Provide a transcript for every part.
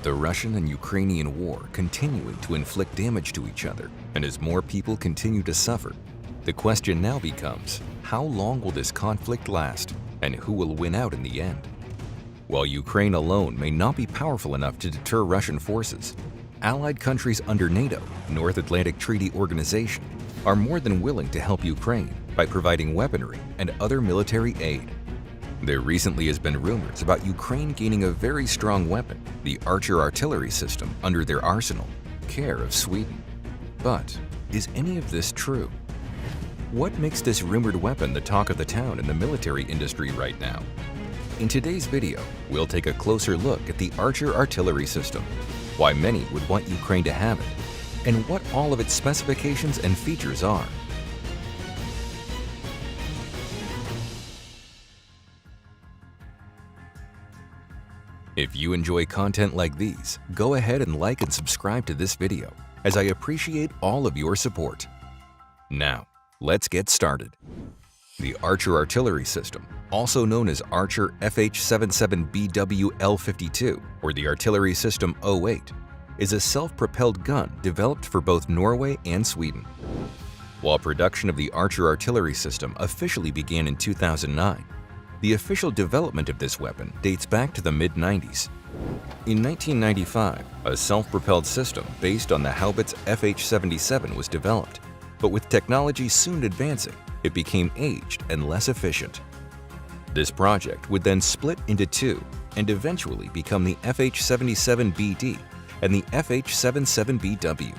the Russian and Ukrainian war continuing to inflict damage to each other, and as more people continue to suffer, the question now becomes, how long will this conflict last, and who will win out in the end? While Ukraine alone may not be powerful enough to deter Russian forces, allied countries under NATO, North Atlantic Treaty Organization, are more than willing to help Ukraine by providing weaponry and other military aid. There recently has been rumors about Ukraine gaining a very strong weapon, the Archer artillery system, under their arsenal, care of Sweden. But is any of this true? What makes this rumored weapon the talk of the town in the military industry right now? In today's video, we'll take a closer look at the Archer artillery system, why many would want Ukraine to have it, and what all of its specifications and features are. If you enjoy content like these, go ahead and like and subscribe to this video, as I appreciate all of your support. Now, let's get started. The Archer artillery system, also known as Archer FH-77BW-L52 or the Artillery System 08, is a self-propelled gun developed for both Norway and Sweden. While production of the Archer artillery system officially began in 2009, the official development of this weapon dates back to the mid-90s. In 1995, a self-propelled system based on the Haubitz FH-77 was developed, but with technology soon advancing, it became aged and less efficient. This project would then split into two and eventually become the FH-77BD and the FH-77BW.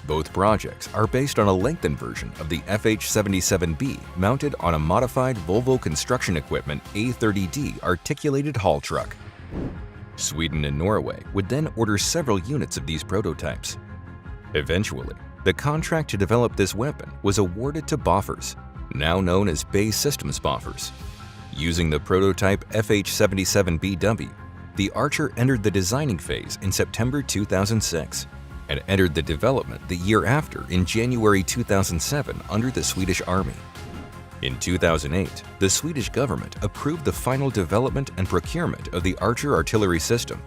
Both projects are based on a lengthened version of the FH-77B mounted on a modified Volvo Construction Equipment A30D articulated haul truck. Sweden and Norway would then order several units of these prototypes. Eventually, the contract to develop this weapon was awarded to Bofors, now known as BAE Systems Bofors. Using the prototype FH-77BW, the Archer entered the designing phase in September 2006 and entered the development the year after in January 2007 under the Swedish Army. In 2008, the Swedish government approved the final development and procurement of the Archer artillery system.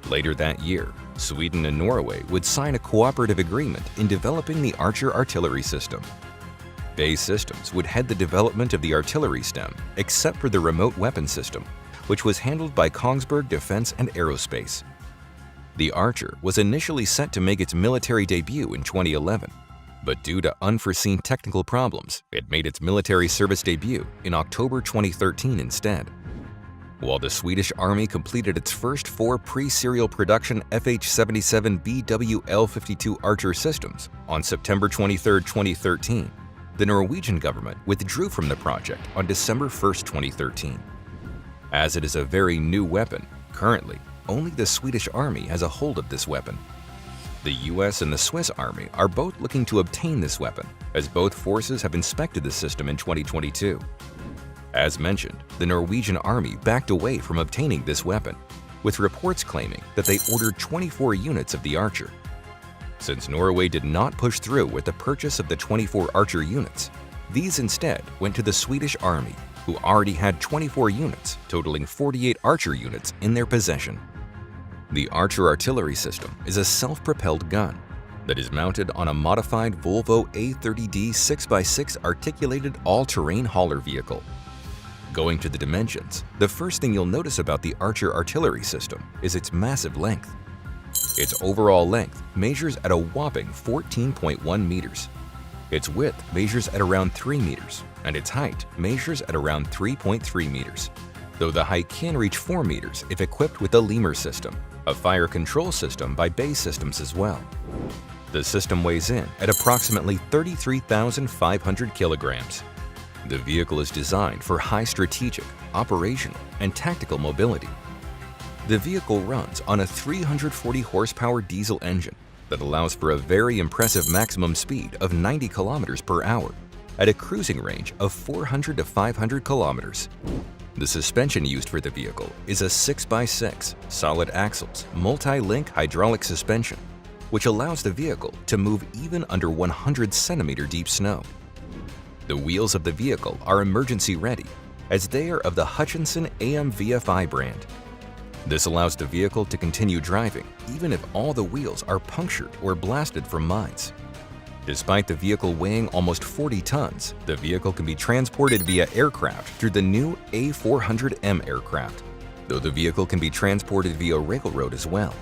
Later that year, Sweden and Norway would sign a cooperative agreement in developing the Archer artillery system. BAE Systems would head the development of the artillery stem, except for the remote weapon system, which was handled by Kongsberg Defence and Aerospace. The Archer was initially set to make its military debut in 2011, but due to unforeseen technical problems, it made its military service debut in October 2013 instead. While the Swedish Army completed its first 4 pre-serial production FH-77BW-L52 Archer systems on September 23, 2013, the Norwegian government withdrew from the project on December 1, 2013. As it is a very new weapon, currently, only the Swedish Army has a hold of this weapon. The US and the Swiss Army are both looking to obtain this weapon, as both forces have inspected the system in 2022. As mentioned, the Norwegian Army backed away from obtaining this weapon, with reports claiming that they ordered 24 units of the Archer. Since Norway did not push through with the purchase of the 24 Archer units, these instead went to the Swedish Army, who already had 24 units, totaling 48 Archer units in their possession. The Archer artillery system is a self-propelled gun that is mounted on a modified Volvo A30D 6x6 articulated all-terrain hauler vehicle. Going to the dimensions, the first thing you'll notice about the Archer artillery system is its massive length. Its overall length measures at a whopping 14.1 meters. Its width measures at around 3 meters, and its height measures at around 3.3 meters, though the height can reach 4 meters if equipped with the Lemur system, a fire control system by BAE Systems as well. The system weighs in at approximately 33,500 kilograms. The vehicle is designed for high strategic, operational, and tactical mobility. The vehicle runs on a 340 horsepower diesel engine that allows for a very impressive maximum speed of 90 kilometers per hour at a cruising range of 400 to 500 kilometers. The suspension used for the vehicle is a 6x6 solid axles multi-link hydraulic suspension, which allows the vehicle to move even under 100 centimeter deep snow. The wheels of the vehicle are emergency ready, as they are of the Hutchinson AM VFI brand. This allows the vehicle to continue driving even if all the wheels are punctured or blasted from mines. Despite the vehicle weighing almost 40 tons, the vehicle can be transported via aircraft through the new A400M aircraft, though the vehicle can be transported via railroad as well.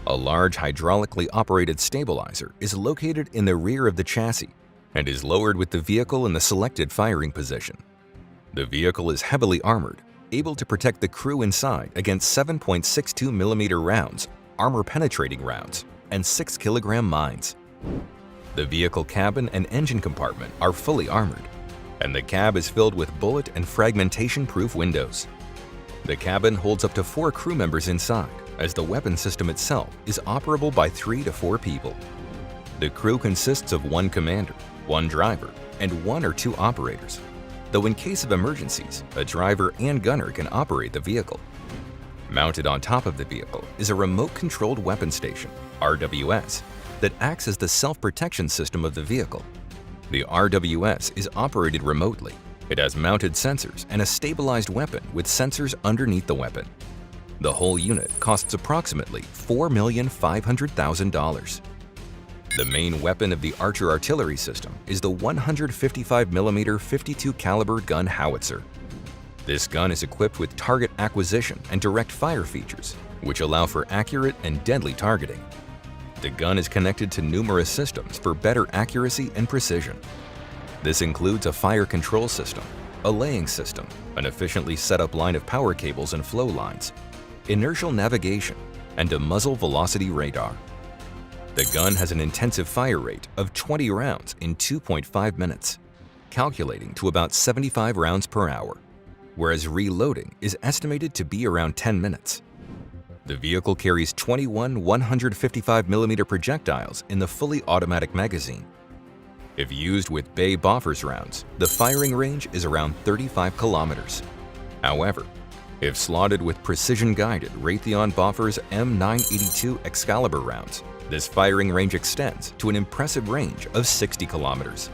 A large hydraulically operated stabilizer is located in the rear of the chassis and is lowered with the vehicle in the selected firing position. The vehicle is heavily armored, able to protect the crew inside against 7.62mm rounds, armor-penetrating rounds, and 6-kilogram mines. The vehicle cabin and engine compartment are fully armored, and the cab is filled with bullet and fragmentation-proof windows. The cabin holds up to 4 crew members inside, as the weapon system itself is operable by 3 to 4 people. The crew consists of 1 commander, 1 driver, and 1 or 2 operators, though in case of emergencies, a driver and gunner can operate the vehicle. Mounted on top of the vehicle is a remote-controlled weapon station, RWS, that acts as the self-protection system of the vehicle. The RWS is operated remotely. It has mounted sensors and a stabilized weapon with sensors underneath the weapon. The whole unit costs approximately $4,500,000. The main weapon of the Archer artillery system is the 155mm 52 caliber gun howitzer. This gun is equipped with target acquisition and direct fire features, which allow for accurate and deadly targeting. The gun is connected to numerous systems for better accuracy and precision. This includes a fire control system, a laying system, an efficiently set up line of power cables and flow lines, inertial navigation, and a muzzle velocity radar. The gun has an intensive fire rate of 20 rounds in 2.5 minutes, calculating to about 75 rounds per hour, whereas reloading is estimated to be around 10 minutes. The vehicle carries 21 155mm projectiles in the fully automatic magazine. If used with Bay Boffers rounds, the firing range is around 35 kilometers. However, if slotted with precision-guided Raytheon Boffers M982 Excalibur rounds, this firing range extends to an impressive range of 60 kilometers.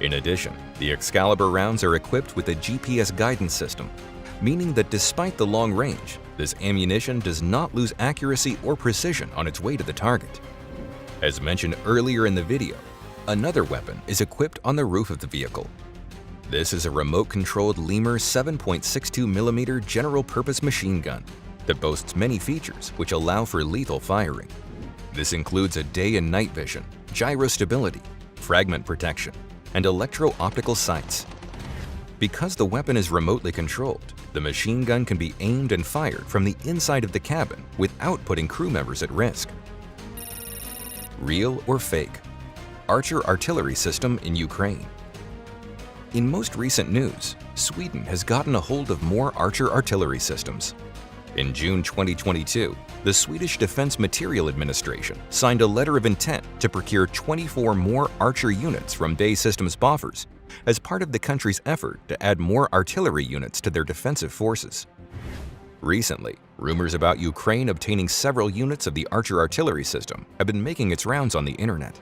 In addition, the Excalibur rounds are equipped with a GPS guidance system, meaning that despite the long range, this ammunition does not lose accuracy or precision on its way to the target. As mentioned earlier in the video, another weapon is equipped on the roof of the vehicle. This is a remote-controlled Lemur 7.62mm general-purpose machine gun that boasts many features which allow for lethal firing. This includes a day and night vision, gyro stability, fragment protection, and electro-optical sights. Because the weapon is remotely controlled, the machine gun can be aimed and fired from the inside of the cabin without putting crew members at risk. Real or fake? Archer artillery system in Ukraine. In most recent news, Sweden has gotten a hold of more Archer artillery systems. In June 2022, the Swedish Defense Materiel Administration signed a letter of intent to procure 24 more Archer units from BAE Systems Boffers as part of the country's effort to add more artillery units to their defensive forces. Recently, rumors about Ukraine obtaining several units of the Archer artillery system have been making its rounds on the internet,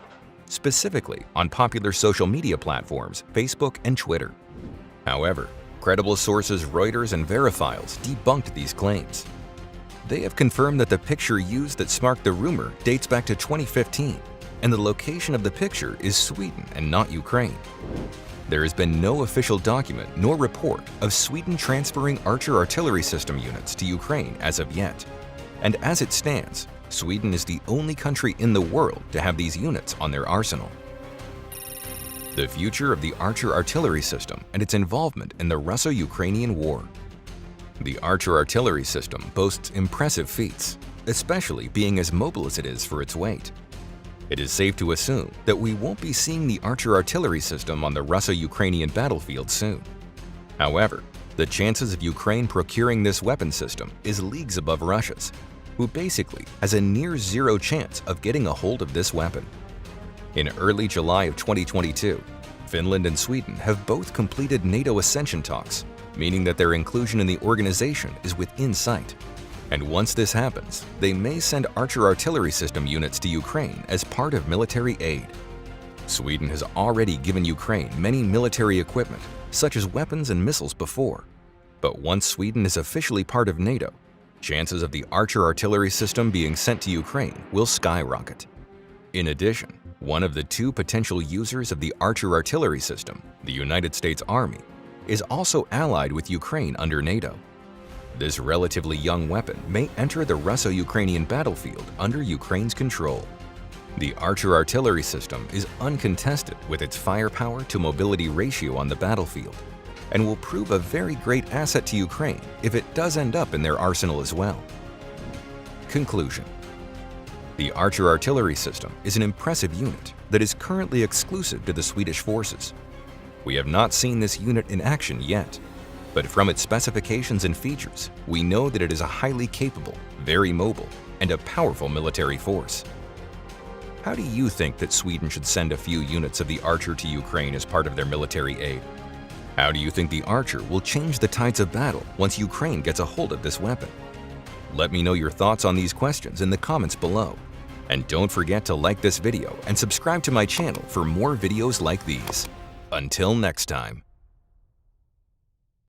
specifically on popular social media platforms Facebook and Twitter. However, credible sources Reuters and Verifiles debunked these claims. They have confirmed that the picture used that sparked the rumor dates back to 2015, and the location of the picture is Sweden and not Ukraine. There has been no official document nor report of Sweden transferring Archer artillery system units to Ukraine as of yet, and as it stands, Sweden is the only country in the world to have these units on their arsenal. The future of the Archer artillery system and its involvement in the Russo-Ukrainian war. The Archer artillery system boasts impressive feats, especially being as mobile as it is for its weight. It is safe to assume that we won't be seeing the Archer artillery system on the Russo-Ukrainian battlefield soon. However, the chances of Ukraine procuring this weapon system is leagues above Russia's, who basically has a near-zero chance of getting a hold of this weapon. In early July of 2022, Finland and Sweden have both completed NATO accession talks, meaning that their inclusion in the organization is within sight. And once this happens, they may send Archer artillery system units to Ukraine as part of military aid. Sweden has already given Ukraine many military equipment, such as weapons and missiles before. But once Sweden is officially part of NATO, chances of the Archer artillery system being sent to Ukraine will skyrocket. In addition, one of the two potential users of the Archer artillery system, the United States Army, is also allied with Ukraine under NATO. This relatively young weapon may enter the Russo-Ukrainian battlefield under Ukraine's control. The Archer artillery system is uncontested with its firepower to mobility ratio on the battlefield, and will prove a very great asset to Ukraine if it does end up in their arsenal as well. Conclusion: the Archer artillery system is an impressive unit that is currently exclusive to the Swedish forces. We have not seen this unit in action yet, but from its specifications and features, we know that it is a highly capable, very mobile, and a powerful military force. How do you think that Sweden should send a few units of the Archer to Ukraine as part of their military aid? How do you think the Archer will change the tides of battle once Ukraine gets a hold of this weapon? Let me know your thoughts on these questions in the comments below. And don't forget to like this video and subscribe to my channel for more videos like these. Until next time.